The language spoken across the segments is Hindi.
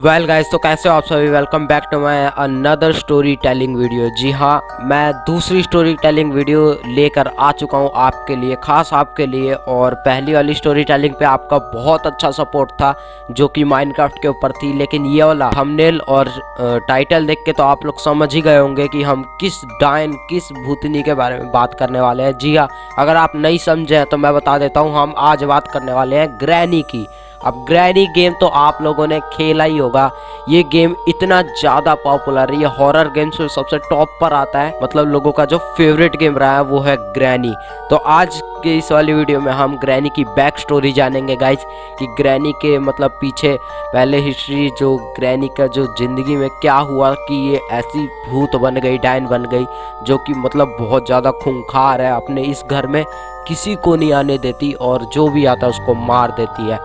वेल गाइस, तो कैसे हो आप सभी। Welcome back to my another story telling video. जी हाँ, मैं दूसरी स्टोरी टेलिंग वीडियो लेकर आ चुका हूँ आपके लिए, खास आपके लिए। और पहली वाली स्टोरी टेलिंग पे आपका बहुत अच्छा सपोर्ट था, जो कि माइनक्राफ्ट के ऊपर थी। लेकिन ये वाला थंबनेल और टाइटल देख के तो आप लोग समझ ही गए होंगे कि हम किस डायन, किस भूतनी के बारे में बात करने वाले हैं। जी हाँ, अगर आप नहीं समझे तो मैं बता देता हूँ, हम आज बात करने वाले हैं ग्रैनी की। अब ग्रैनी गेम तो आप लोगों ने खेला ही होगा। ये गेम इतना ज़्यादा पॉपुलर है, ये हॉरर गेम्स में सबसे टॉप पर आता है। मतलब लोगों का जो फेवरेट गेम रहा है वो है ग्रैनी। तो आज के इस वाली वीडियो में हम ग्रैनी की बैक स्टोरी जानेंगे गाइज, कि ग्रैनी के मतलब पीछे पहले हिस्ट्री, जो ग्रैनी का जो ज़िंदगी में क्या हुआ कि ये ऐसी भूत बन गई, डायन बन गई, जो कि मतलब बहुत ज़्यादा खूंखार है। अपने इस घर में किसी को नहीं आने देती और जो भी आता है उसको मार देती है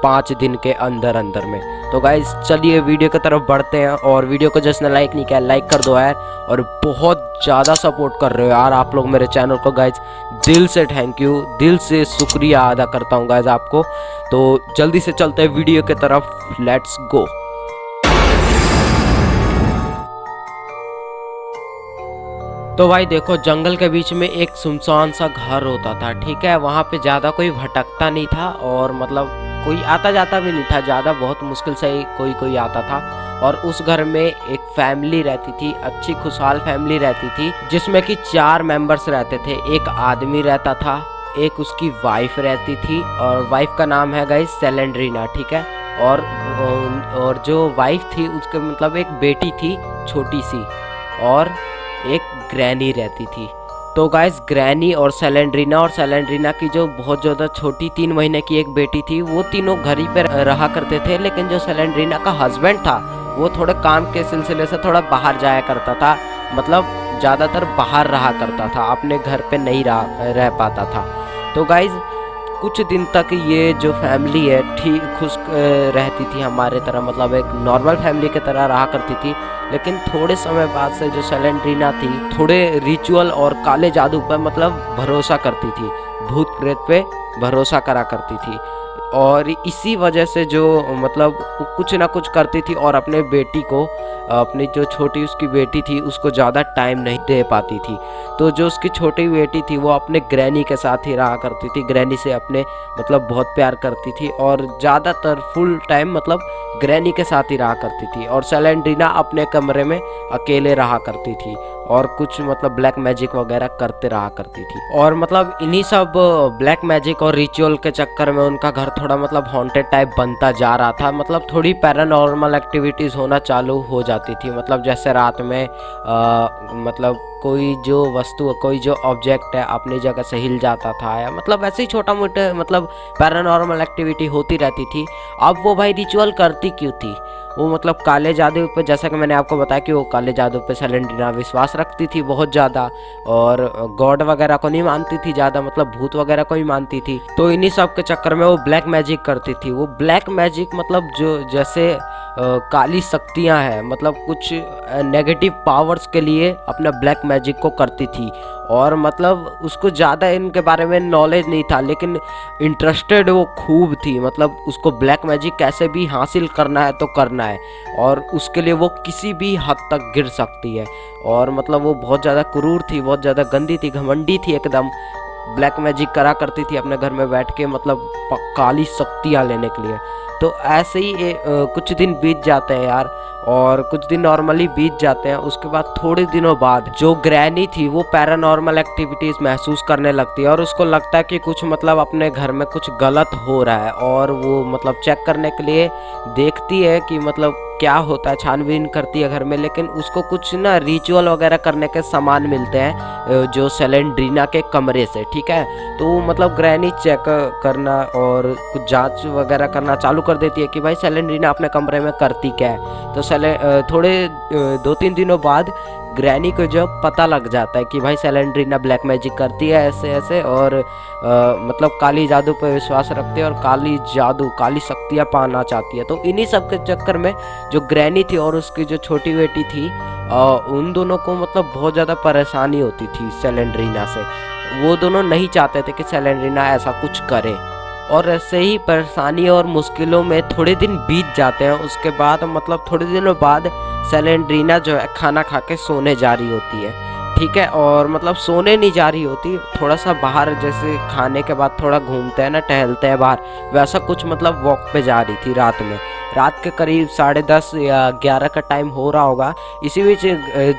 5 दिन के अंदर अंदर में। तो गाइज चलिए वीडियो की तरफ बढ़ते हैं। और वीडियो को जिसने लाइक नहीं किया लाइक कर दो यार, और बहुत ज़्यादा सपोर्ट कर रहे हो यार आप लोग मेरे चैनल को। गाइज दिल से थैंक यू, दिल से शुक्रिया अदा करता हूँ गाइज आपको। तो जल्दी से चलते हैं वीडियो की तरफ, लेट्स गो। तो भाई देखो, जंगल के बीच में एक सुनसान सा घर होता था, ठीक है। वहाँ पे ज़्यादा कोई भटकता नहीं था, और मतलब कोई आता जाता भी नहीं था ज़्यादा, बहुत मुश्किल से ही कोई कोई आता था। और उस घर में एक फैमिली रहती थी, अच्छी खुशहाल फैमिली रहती थी, जिसमें कि 4 मेंबर्स रहते थे। एक आदमी रहता था, एक उसकी वाइफ रहती थी, और वाइफ का नाम है गाइस सेलेंड्रीना, ठीक है। और जो वाइफ थी उसके मतलब एक बेटी थी छोटी सी, और एक ग्रैनी रहती थी। तो गाइस ग्रैनी और सेलेंड्रीना की जो बहुत ज़्यादा छोटी 3 महीने की एक बेटी थी, वो तीनों घर ही पे रहा करते थे। लेकिन जो सेलेंड्रीना का हस्बैंड था, वो थोड़े काम के सिलसिले से थोड़ा बाहर जाया करता था, मतलब ज़्यादातर बाहर रहा करता था, अपने घर पे नहीं रह पाता था। तो गाइस कुछ दिन तक ये जो फैमिली है ठीक खुश रहती थी हमारे तरह, मतलब एक नॉर्मल फैमिली की तरह रहा करती थी। लेकिन थोड़े समय बाद से जो सेलेंड्रीना थी, थोड़े रिचुअल और काले जादू पर मतलब भरोसा करती थी, भूत प्रेत पे भरोसा करा करती थी। और इसी वजह से जो मतलब कुछ ना कुछ करती थी, और अपने बेटी को, अपनी जो छोटी उसकी बेटी थी, उसको ज़्यादा टाइम नहीं दे पाती थी। तो जो उसकी छोटी बेटी थी वो अपने ग्रैनी के साथ ही रहा करती थी, ग्रैनी से अपने मतलब बहुत प्यार करती थी, और ज़्यादातर फुल टाइम मतलब ग्रैनी के साथ ही रहा करती थी। और सेलेंड्रीना अपने कमरे में अकेले रहा करती थी, और कुछ मतलब ब्लैक मैजिक वगैरह करते रहा करती थी। और मतलब इन्हीं सब ब्लैक मैजिक और रिचुअल के चक्कर में उनका घर थोड़ा मतलब हॉन्टेड टाइप बनता जा रहा था। मतलब थोड़ी पैरानॉर्मल एक्टिविटीज़ होना चालू हो जाती थी। मतलब जैसे रात में मतलब कोई जो वस्तु, कोई जो ऑब्जेक्ट है अपनी जगह से हिल जाता था, या मतलब ऐसे ही छोटा मोटा मतलब पैरानॉर्मल एक्टिविटी होती रहती थी। अब वो भाई रिचुअल करती क्यों थी? वो मतलब काले जादू पे, जैसा कि मैंने आपको बताया कि वो काले जादू पे सेलेंड्रीना विश्वास रखती थी बहुत ज़्यादा, और गॉड वगैरह को नहीं मानती थी ज़्यादा, मतलब भूत वगैरह को ही मानती थी। तो इन्हीं सब के चक्कर में वो ब्लैक मैजिक करती थी। वो ब्लैक मैजिक मतलब जो जैसे काली शक्तियाँ हैं, मतलब कुछ नेगेटिव पावर्स के लिए अपना ब्लैक मैजिक को करती थी। और मतलब उसको ज़्यादा इनके बारे में नॉलेज नहीं था, लेकिन इंटरेस्टेड वो खूब थी। मतलब उसको ब्लैक मैजिक कैसे भी हासिल करना है तो करना है, और उसके लिए वो किसी भी हद तक गिर सकती है। और मतलब वो बहुत ज़्यादा क्रूर थी, बहुत ज़्यादा गंदी थी, घमंडी थी एकदम। ब्लैक मैजिक करा करती थी अपने घर में बैठ के, मतलब काली शक्तियाँ लेने के लिए। तो ऐसे ही कुछ दिन बीत जाते हैं यार, और कुछ दिन नॉर्मली बीत जाते हैं। उसके बाद थोड़े दिनों बाद जो ग्रैनी थी वो पैरानॉर्मल एक्टिविटीज़ महसूस करने लगती है, और उसको लगता है कि कुछ मतलब अपने घर में कुछ गलत हो रहा है। और वो मतलब चेक करने के लिए देखती है कि मतलब क्या होता है, छानबीन करती है घर में। लेकिन उसको कुछ ना रिचुअल वगैरह करने के सामान मिलते हैं जो सेलेंड्रीना के कमरे से, ठीक है। तो मतलब ग्रैनी चेक करना और कुछ जांच वगैरह करना चालू कर देती है कि भाई सेलेंड्रीना अपने कमरे में करती क्या है। तो थोड़े 2-3 दिनों बाद ग्रैनी को जब पता लग जाता है कि भाई सेलेंड्रीना ब्लैक मैजिक करती है ऐसे ऐसे, और मतलब काली जादू पर विश्वास रखती है, और काली जादू, काली शक्तियाँ पाना चाहती है। तो इन्हीं सब के चक्कर में जो ग्रैनी थी और उसकी जो छोटी बेटी थी, उन दोनों को मतलब बहुत ज़्यादा परेशानी होती थी सेलेंड्रीना से। वो दोनों नहीं चाहते थे कि सेलेंड्रीना ऐसा कुछ करे। और ऐसे ही परेशानी और मुश्किलों में थोड़े दिन बीत जाते हैं। उसके बाद मतलब थोड़े दिनों बाद सैलेंड्रीना जो है खाना खा के सोने जा रही होती है, ठीक है। और मतलब सोने नहीं जा रही होती, थोड़ा सा बाहर जैसे खाने के बाद थोड़ा घूमते हैं ना, टहलते हैं बाहर, वैसा कुछ मतलब वॉक पे जा रही थी रात में। रात के करीब 10:30 या 11 का टाइम हो रहा होगा। इसी बीच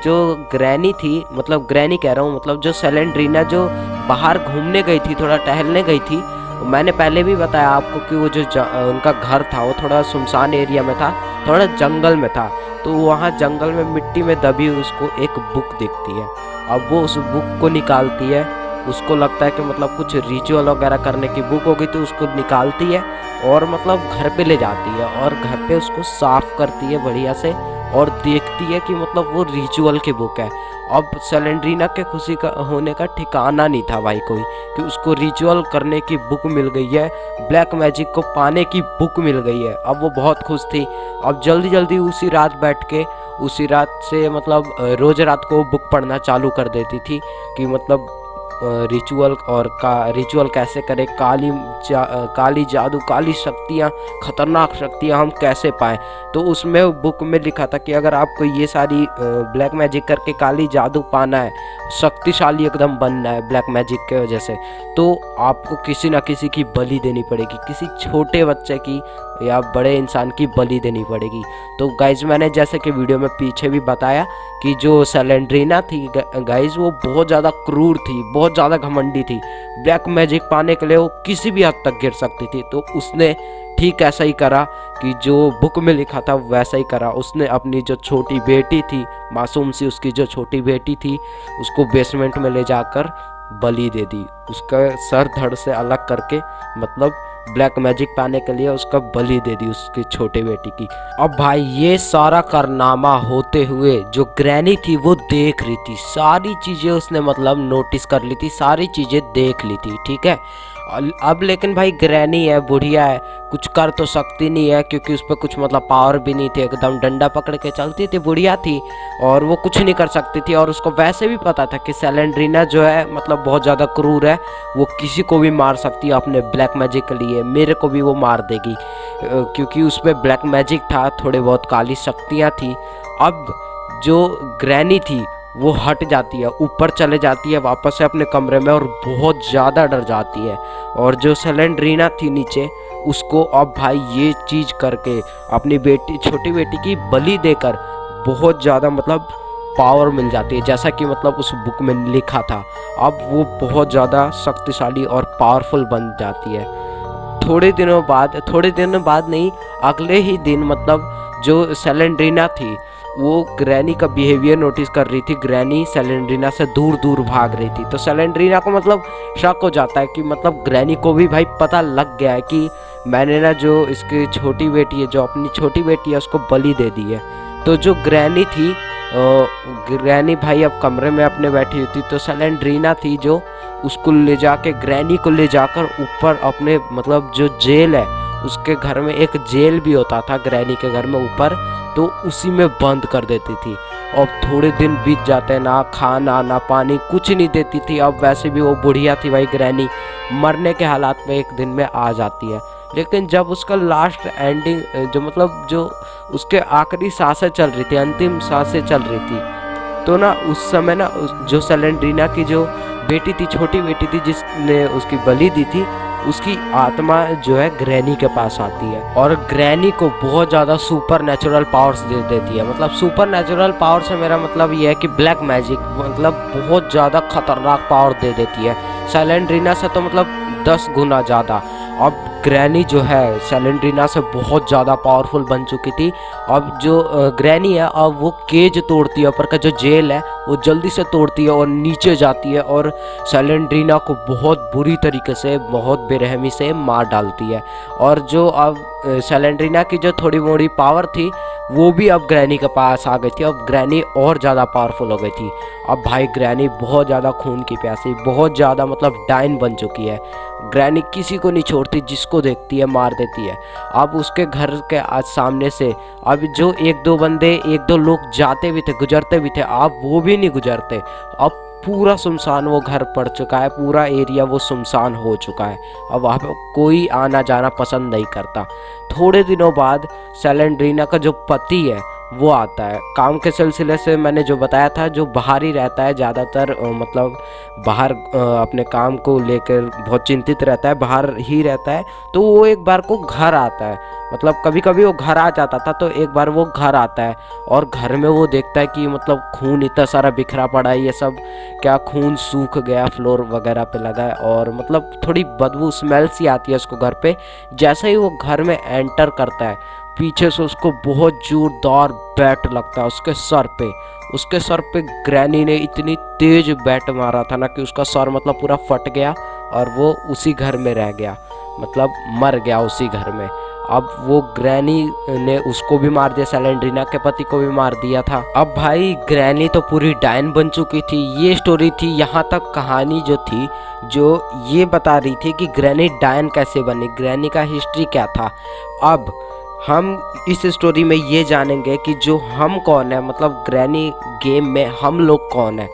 जो ग्रैनी थी, मतलब ग्रैनी कह रहा हूँ, मतलब जो सैलेंड्रीना जो बाहर घूमने गई थी, थोड़ा टहलने गई थी। मैंने पहले भी बताया आपको कि वो जो उनका घर था वो थोड़ा सुनसान एरिया में था, थोड़ा जंगल में था। तो वहाँ जंगल में मिट्टी में दबी उसको एक बुक दिखती है। अब वो उस बुक को निकालती है, उसको लगता है कि मतलब कुछ रिचुअल वगैरह करने की बुक होगी, तो उसको निकालती है और मतलब घर पे ले जाती है और घर पे उसको साफ करती है बढ़िया से, और देखती है कि मतलब वो रिचुअल की बुक है। अब सैलेंड्रीना के खुशी का होने का ठिकाना नहीं था भाई कोई, कि उसको रिचुअल करने की बुक मिल गई है, ब्लैक मैजिक को पाने की बुक मिल गई है। अब वो बहुत खुश थी। अब जल्दी जल्दी उसी रात बैठ के, उसी रात से मतलब रोज रात को बुक पढ़ना चालू कर देती थी कि मतलब रिचुअल और रिचुअल कैसे करें, काली जादू, काली शक्तियाँ, खतरनाक शक्तियाँ हम कैसे पाएँ। तो उसमें बुक में लिखा था कि अगर आपको ये सारी ब्लैक मैजिक करके काली जादू पाना है, शक्तिशाली एकदम बनना है ब्लैक मैजिक के वजह से, तो आपको किसी ना किसी की बलि देनी पड़ेगी, किसी छोटे बच्चे की या बड़े इंसान की बलि देनी पड़ेगी। तो गाइज मैंने जैसे कि वीडियो में पीछे भी बताया कि जो सैलेंड्रीना थी गाइज, वो बहुत ज़्यादा क्रूर थी, बहुत ज़्यादा घमंडी थी। ब्लैक मैजिक पाने के लिए वो किसी भी हद तक गिर सकती थी। तो उसने ठीक ऐसा ही करा कि जो बुक में लिखा था वैसा ही करा। उसने अपनी जो छोटी बेटी थी, मासूम सी उसकी जो छोटी बेटी थी, उसको बेसमेंट में ले जाकर बलि दे दी। उसका सर धड़ से अलग करके मतलब ब्लैक मैजिक पाने के लिए उसका बलि दे दी उसकी छोटी बेटी की। अब भाई ये सारा कारनामा होते हुए जो ग्रैनी थी वो देख रही थी, सारी चीज़ें उसने मतलब नोटिस कर ली थी, सारी चीज़ें देख ली थी, ठीक है। अब लेकिन भाई ग्रैनी है, बुढ़िया है, कुछ कर तो सकती नहीं है क्योंकि उस पर कुछ मतलब पावर भी नहीं थी, एकदम डंडा पकड़ के चलती थी, बुढ़िया थी और वो कुछ नहीं कर सकती थी। और उसको वैसे भी पता था कि सैलेंड्रीना जो है मतलब बहुत ज़्यादा क्रूर है, वो किसी को भी मार सकती है अपने ब्लैक मैजिक के लिए, मेरे को भी वो मार देगी क्योंकि उस पर ब्लैक मैजिक था, थोड़े बहुत काली शक्तियाँ थी। अब जो ग्रैनी थी वो हट जाती है, ऊपर चले जाती है वापस से अपने कमरे में और बहुत ज़्यादा डर जाती है। और जो सैलेंड्रीना थी नीचे, उसको अब भाई ये चीज़ करके अपनी बेटी, छोटी बेटी की बलि देकर बहुत ज़्यादा मतलब पावर मिल जाती है, जैसा कि मतलब उस बुक में लिखा था। अब वो बहुत ज़्यादा शक्तिशाली और पावरफुल बन जाती है। थोड़े दिनों बाद नहीं, अगले ही दिन मतलब जो सैलेंड्रीना थी वो ग्रैनी का बिहेवियर नोटिस कर रही थी। ग्रैनी सैलेंड्रीना से दूर दूर भाग रही थी, तो सैलेंड्रीना को मतलब शक हो जाता है कि मतलब ग्रैनी को भी भाई पता लग गया है कि मैंने ना जो इसकी छोटी बेटी है, जो अपनी छोटी बेटी है, उसको बलि दे दी है। तो जो ग्रैनी थी, ग्रैनी भाई अब कमरे में अपने बैठी हुई थी, तो सैलेंड्रीना थी जो उसको ले जाके, ग्रैनी को ले जाकर ऊपर अपने मतलब जो जेल है, उसके घर में एक जेल भी होता था ग्रैनी के घर में ऊपर, तो उसी में बंद कर देती थी। और थोड़े दिन बीत जाते, ना खाना ना पानी कुछ नहीं देती थी। अब वैसे भी वो बुढ़िया थी भाई, ग्रैनी मरने के हालात में एक दिन में आ जाती है। लेकिन जब उसका लास्ट एंडिंग जो मतलब जो उसके आखिरी सांसें चल रही थी, अंतिम सांसें चल रही थी, तो ना उस समय ना जो सैलेंड्रीना की जो बेटी थी, छोटी बेटी थी जिसने उसकी बलि दी थी, उसकी आत्मा जो है ग्रैनी के पास आती है और ग्रैनी को बहुत ज़्यादा सुपर नेचुरल पावर्स दे देती है। मतलब सुपर नेचुरल पावर से मेरा मतलब ये है कि ब्लैक मैजिक मतलब बहुत ज़्यादा खतरनाक पावर दे देती है, सैलेंड्रीना से तो मतलब 10 गुना ज़्यादा। अब ग्रैनी जो है सैलेंड्रीना से बहुत ज़्यादा पावरफुल बन चुकी थी। अब जो ग्रैनी है, अब वो केज तोड़ती है, ऊपर का जो जेल है वो जल्दी से तोड़ती है और नीचे जाती है और सैलेंड्रीना को बहुत बुरी तरीके से, बहुत बेरहमी से मार डालती है। और जो अब सैलेंड्रीना की जो थोड़ी मोड़ी पावर थी वो भी अब ग्रैनी के पास आ गई थी। अब ग्रैनी और ज़्यादा पावरफुल हो गई थी। अब भाई ग्रैनी बहुत ज़्यादा खून की प्यासी, बहुत ज़्यादा मतलब डाइन बन चुकी है। ग्रैनी किसी को नहीं छोड़ती, जिसको देखती है मार देती है। अब उसके घर के आज सामने से अब जो एक दो लोग जाते भी थे, गुजरते भी थे, अब वो भी नहीं गुजरते। अब पूरा सुनसान वो घर पड़ चुका है, पूरा एरिया वो सुनसान हो चुका है। अब वहाँ पे कोई आना जाना पसंद नहीं करता। थोड़े दिनों बाद सैलेंड्रीना का जो पति है वो आता है काम के सिलसिले से। मैंने जो बताया था, जो बाहर ही रहता है ज़्यादातर, मतलब बाहर अपने काम को लेकर बहुत चिंतित रहता है, बाहर ही रहता है। तो वो एक बार को घर आता है, मतलब कभी कभी वो घर आ जाता था, तो एक बार वो घर आता है और घर में वो देखता है कि मतलब खून इतना सारा बिखरा पड़ा है, ये सब क्या, खून सूख गया फ्लोर वगैरह पे लगा है, और मतलब थोड़ी बदबू स्मेल सी आती है उसको घर पे। जैसे ही वो घर में एंटर करता है, पीछे से उसको बहुत जोरदार बैट लगता है उसके सर पे। उसके सर पे ग्रैनी ने इतनी तेज बैट मारा था ना कि उसका सर मतलब पूरा फट गया और वो उसी घर में रह गया, मतलब मर गया उसी घर में। अब वो ग्रैनी ने उसको भी मार दिया, सैलेंड्रीना के पति को भी मार दिया था। अब भाई ग्रैनी तो पूरी डायन बन चुकी थी। ये स्टोरी थी, यहाँ तक कहानी जो थी, जो ये बता रही थी कि ग्रैनी डायन कैसे बनी, ग्रैनी का हिस्ट्री क्या था। अब हम इस स्टोरी में ये जानेंगे कि जो हम कौन है, मतलब ग्रैनी गेम में हम लोग कौन है।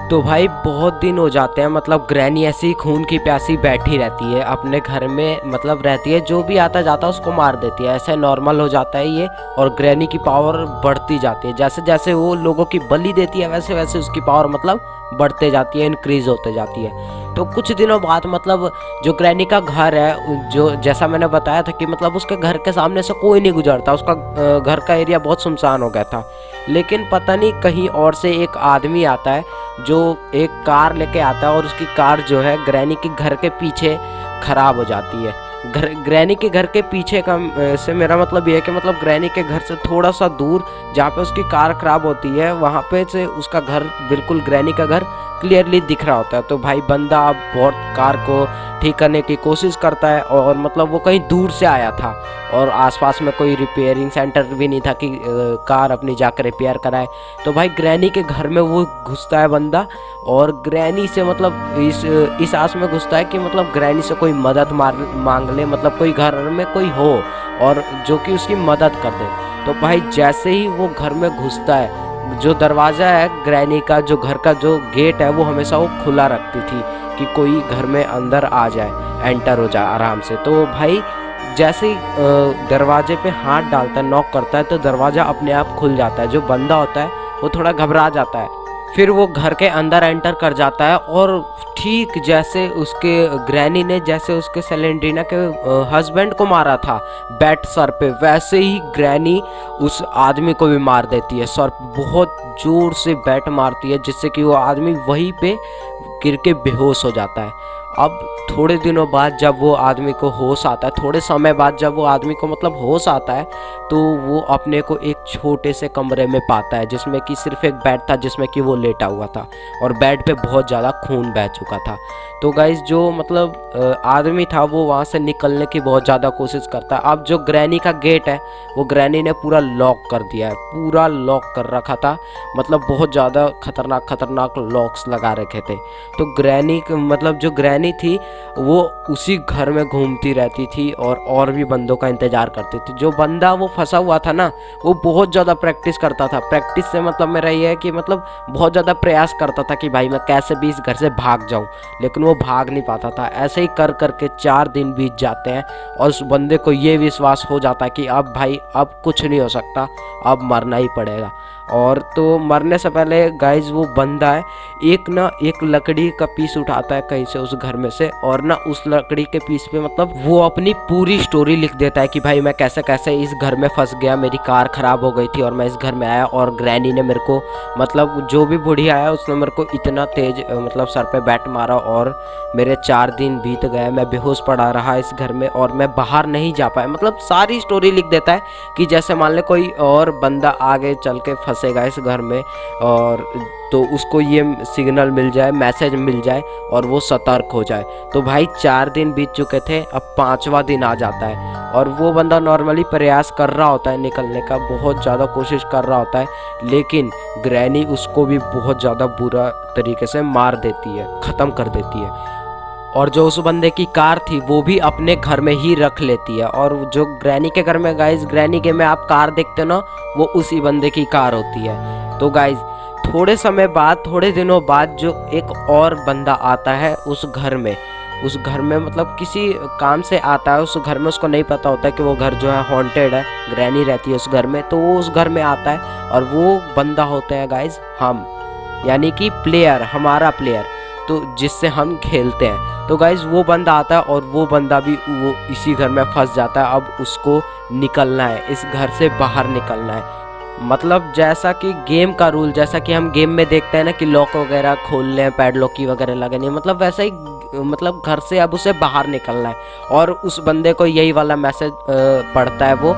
तो भाई बहुत दिन हो जाते हैं, मतलब ग्रैनी ऐसी खून की प्यासी बैठी रहती है अपने घर में, मतलब रहती है, जो भी आता जाता है उसको मार देती है। ऐसे नॉर्मल हो जाता है ये, और ग्रैनी की पावर बढ़ती जाती है। जैसे जैसे वो लोगों की बलि देती है वैसे वैसे उसकी पावर मतलब बढ़ते जाती है, इंक्रीज होते जाती है। तो कुछ दिनों बाद मतलब जो ग्रैनी का घर है, जो जैसा मैंने बताया था कि मतलब उसके घर के सामने से कोई नहीं गुजरता, उसका घर का एरिया बहुत सुनसान हो गया था। लेकिन पता नहीं कहीं और से एक आदमी आता है जो एक कार लेके आता है, और उसकी कार जो है ग्रैनी के घर के पीछे खराब हो जाती है। ग्रैनी के घर के पीछे का से मेरा मतलब ये है कि मतलब ग्रैनी के घर से थोड़ा सा दूर जहाँ पे उसकी कार खराब होती है, वहाँ पे से उसका घर बिल्कुल ग्रैनी का घर क्लियरली दिख रहा होता है। तो भाई बंदा अब बहुत कार को ठीक करने की कोशिश करता है, और मतलब वो कहीं दूर से आया था और आसपास में कोई रिपेयरिंग सेंटर भी नहीं था कि कार अपनी जाकर रिपेयर कराए। तो भाई ग्रैनी के घर में वो घुसता है बंदा, और ग्रैनी से मतलब इस आस में घुसता है कि मतलब ग्रैनी से कोई मदद मांग ले, मतलब कोई घर में कोई हो और जो कि उसकी मदद कर दे। तो भाई जैसे ही वो घर में घुसता है, जो दरवाज़ा है ग्रैनी का, जो घर का जो गेट है, वो हमेशा वो खुला रखती थी कि कोई घर में अंदर आ जाए, एंटर हो जाए आराम से। तो भाई जैसे ही दरवाजे पे हाथ डालता है, नॉक करता है, तो दरवाज़ा अपने आप खुल जाता है। जो बंदा होता है वो थोड़ा घबरा जाता है, फिर वो घर के अंदर एंटर कर जाता है, और ठीक जैसे उसके ग्रैनी ने जैसे उसके सैलेंड्रीना के हस्बैंड को मारा था बैट सर पे, वैसे ही ग्रैनी उस आदमी को भी मार देती है। सर बहुत जोर से बैट मारती है, जिससे कि वो आदमी वहीं पे गिर के बेहोश हो जाता है। अब थोड़े दिनों बाद जब वो आदमी को होश आता है, थोड़े समय बाद जब वो आदमी को मतलब होश आता है, तो वो अपने को एक छोटे से कमरे में पाता है, जिसमें कि सिर्फ एक बेड था जिसमें कि वो लेटा हुआ था, और बेड पे बहुत ज़्यादा खून बह चुका था। तो गाइस जो मतलब आदमी था वो वहाँ से निकलने की बहुत ज़्यादा कोशिश करता है। अब जो ग्रैनी का गेट है वो ग्रैनी ने पूरा लॉक कर दिया है, पूरा लॉक कर रखा था, मतलब बहुत ज़्यादा खतरनाक लॉक्स लगा रखे थे। तो ग्रैनी मतलब जो ग्रैनी थी वो उसी घर में घूमती रहती थी और भी बंदों का इंतज़ार करती थी। जो बंदा वो फंसा हुआ था ना, वो बहुत ज़्यादा प्रैक्टिस करता था। प्रैक्टिस से मतलब मेरा ये है कि मतलब बहुत ज़्यादा प्रयास करता था कि भाई मैं कैसे भी इस घर से भाग जाऊं, लेकिन वो भाग नहीं पाता था। ऐसे ही कर करके 4 दिन बीत जाते हैं, और उस बंदे को ये विश्वास हो जाता है कि अब भाई अब कुछ नहीं हो सकता, अब मरना ही पड़ेगा। और तो मरने से पहले गाइज वो बंदा है एक लकड़ी का पीस उठाता है कहीं से उस घर में से, और ना उस लकड़ी के पीस पे मतलब वो अपनी पूरी स्टोरी लिख देता है कि भाई मैं कैसे कैसे इस घर में फंस गया, मेरी कार खराब हो गई थी और मैं इस घर में आया, और ग्रैनी ने मेरे को मतलब जो भी बूढ़ी आया उसने मेरे को इतना तेज मतलब सर पे बैट मारा, और मेरे 4 दिन बीत गए, मैं बेहोश पड़ा रहा इस घर में और मैं बाहर नहीं जा पाया। मतलब सारी स्टोरी लिख देता है कि जैसे मान ले कोई और बंदा आगे चल के फंसेगा इस घर में, और तो उसको ये सिग्नल मिल जाए, मैसेज मिल जाए, और वो सतर्क हो जाए। तो भाई 4 दिन बीत चुके थे, अब 5वां दिन आ जाता है, और वो बंदा नॉर्मली प्रयास कर रहा होता है निकलने का, बहुत ज़्यादा कोशिश कर रहा होता है, लेकिन ग्रैनी उसको भी बहुत ज़्यादा बुरा तरीके से मार देती है, ख़त्म कर देती है। और जो उस बंदे की कार थी वो भी अपने घर में ही रख लेती है। और जो ग्रैनी के घर में गाइज, ग्रैनी के में आप कार देखते हो ना, वो उसी बंदे की कार होती है। तो गाइज थोड़े समय बाद, थोड़े दिनों बाद जो एक और बंदा आता है उस घर में, मतलब किसी काम से आता है उस घर में। उसको नहीं पता होता है कि वो घर जो है हॉन्टेड है, ग्रैनी रहती है उस घर में। तो वो उस घर में आता है और वो बंदा होते हैं गाइज हम, यानी कि प्लेयर, हमारा प्लेयर, तो जिससे हम खेलते हैं। तो गाइज वो बंदा आता है और वो बंदा भी वो इसी घर में फंस जाता है। अब उसको निकलना है, इस घर से बाहर निकलना है। मतलब जैसा कि गेम का रूल, जैसा कि हम गेम में देखते हैं ना कि लॉक वगैरह खोलने हैं, पैडलॉक की वगैरह लगानी है, मतलब वैसा ही मतलब घर से अब उसे बाहर निकलना है। और उस बंदे को यही वाला मैसेज पढ़ता है वो,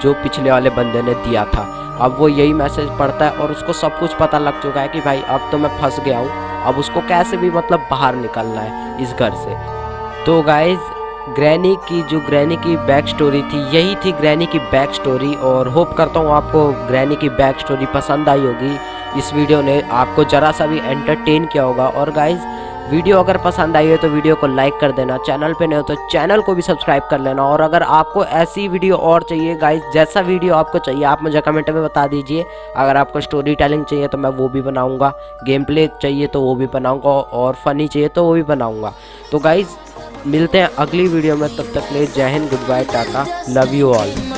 जो पिछले वाले बंदे ने दिया था। अब वो यही मैसेज पढ़ता है और उसको सब कुछ पता लग चुका है कि भाई अब तो मैं फंस गया हूँ, अब उसको कैसे भी मतलब बाहर निकलना है इस घर से। तो गाइज ग्रैनी की बैक स्टोरी थी, यही थी ग्रैनी की बैक स्टोरी। और होप करता हूँ आपको ग्रैनी की बैक स्टोरी पसंद आई होगी। इस वीडियो ने आपको ज़रा सा भी एंटरटेन किया होगा। और गाइज वीडियो अगर पसंद आई हो तो वीडियो को लाइक कर देना, चैनल पे नहीं हो तो चैनल को भी सब्सक्राइब कर लेना। और अगर आपको ऐसी वीडियो और चाहिए गाइज, जैसा वीडियो आपको चाहिए आप मुझे कमेंट में बता दीजिए। अगर आपको स्टोरी टेलिंग चाहिए तो मैं वो भी बनाऊँगा, गेम प्ले चाहिए तो वो भी बनाऊँगा, और फ़नी चाहिए तो वो भी बनाऊँगा। तो गाइज मिलते हैं अगली वीडियो में, तब तक के लिए जय हिंद, good bye, tata, love you all.